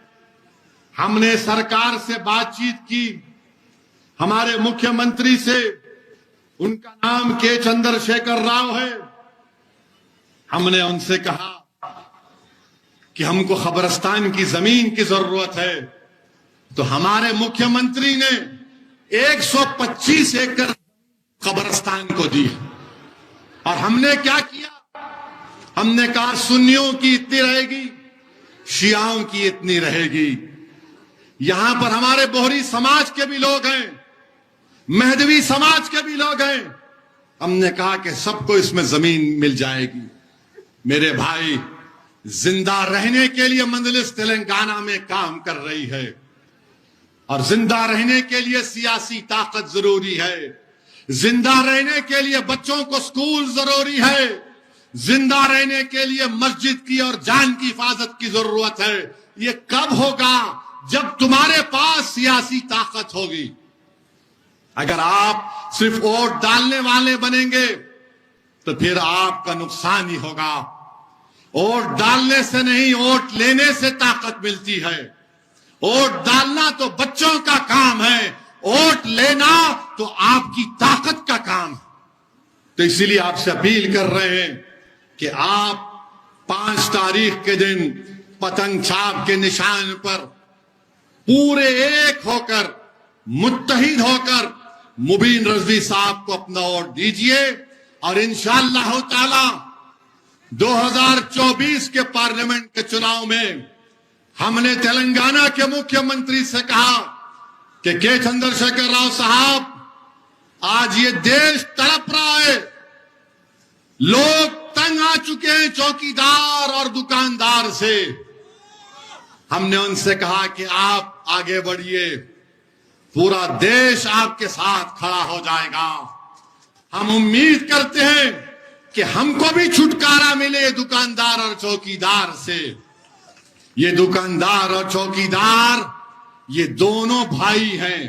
हमने सरकार से बातचीत की, हमारे मुख्यमंत्री से, उनका नाम के चंद्रशेखर राव है। हमने उनसे कहा कि हमको खबरस्तान की जमीन की जरूरत है। तो हमारे मुख्यमंत्री ने 125 एकड़ कब्रिस्तान को दी। और हमने क्या किया? हमने कहा सुन्नियों की इतनी रहेगी, शियाओं की इतनी रहेगी। यहां पर हमारे बोहरी समाज के भी लोग हैं, मेहदवी समाज के भी लोग हैं। हमने कहा कि सबको इसमें जमीन मिल जाएगी। मेरे भाई, जिंदा रहने के लिए मंजलिस तेलंगाना में काम कर रही है, और जिंदा रहने के लिए सियासी ताकत जरूरी है। जिंदा रहने के लिए बच्चों को स्कूल जरूरी है। जिंदा रहने के लिए मस्जिद की और जान की हिफाजत की जरूरत है। ये कब होगा? जब तुम्हारे पास सियासी ताकत होगी। अगर आप सिर्फ वोट डालने वाले बनेंगे तो फिर आपका नुकसान ही होगा। वोट डालने से नहीं, वोट लेने से ताकत मिलती है। वोट डालना तो बच्चों का काम है, वोट लेना तो आपकी ताकत का काम है। तो इसीलिए आपसे अपील कर रहे हैं कि आप 5 तारीख के दिन पतंग छाप के निशान पर पूरे एक होकर, मुत्तहिद होकर मुबीन रजवी साहब को अपना वोट दीजिए। और इंशाअल्लाह ताला 2024 के पार्लियामेंट के चुनाव में हमने तेलंगाना के मुख्यमंत्री से कहा कि के चंद्रशेखर राव साहब, आज ये देश तड़प रहा है। लोग तंग आ चुके हैं चौकीदार और दुकानदार से। हमने उनसे कहा कि आप आगे बढ़िए, पूरा देश आपके साथ खड़ा हो जाएगा। हम उम्मीद करते हैं कि हमको भी छुटकारा मिले दुकानदार और चौकीदार से। ये दुकानदार और चौकीदार, ये दोनों भाई हैं,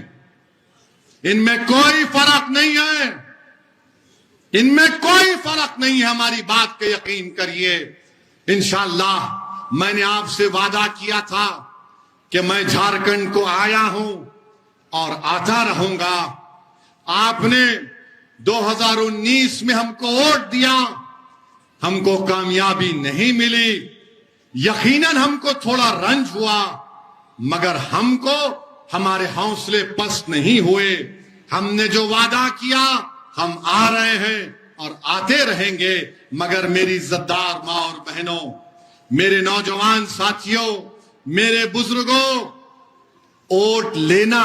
इनमें कोई फर्क नहीं है। इनमें कोई फर्क नहीं है। हमारी बात पे यकीन करिए। इंशाअल्लाह मैंने आपसे वादा किया था कि मैं झारखंड को आया हूं और आता रहूंगा। आपने 2019 में हमको वोट दिया, हमको कामयाबी नहीं मिली। यकीनन हमको थोड़ा रंज हुआ, मगर हमको हमारे हौसले पस्त नहीं हुए। हमने जो वादा किया, हम आ रहे हैं और आते रहेंगे। मगर मेरी इज्जतदार मां और बहनों, मेरे नौजवान साथियों, मेरे बुजुर्गों, वोट लेना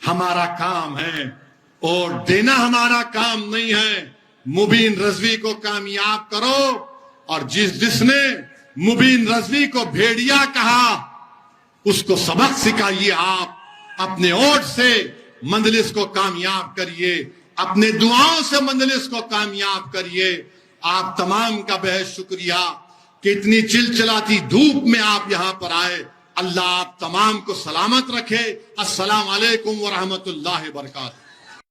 हमारा काम है, वोट देना हमारा काम नहीं है। मुबीन रजवी को कामयाब करो। और जिसने मुबीन रजवी को भेड़िया कहा, उसको सबक सिखाइए। आप अपने वोट से मंजलिस को कामयाब करिए, अपने दुआओं से मंजलिस को कामयाब करिए। आप तमाम का बेहद शुक्रिया कि इतनी चिलचिलाती धूप में आप यहां पर आए। अल्लाह आप तमाम को सलामत रखे। अस्सलाम वालेकुम व रहमतुल्लाहि व बरकातहू।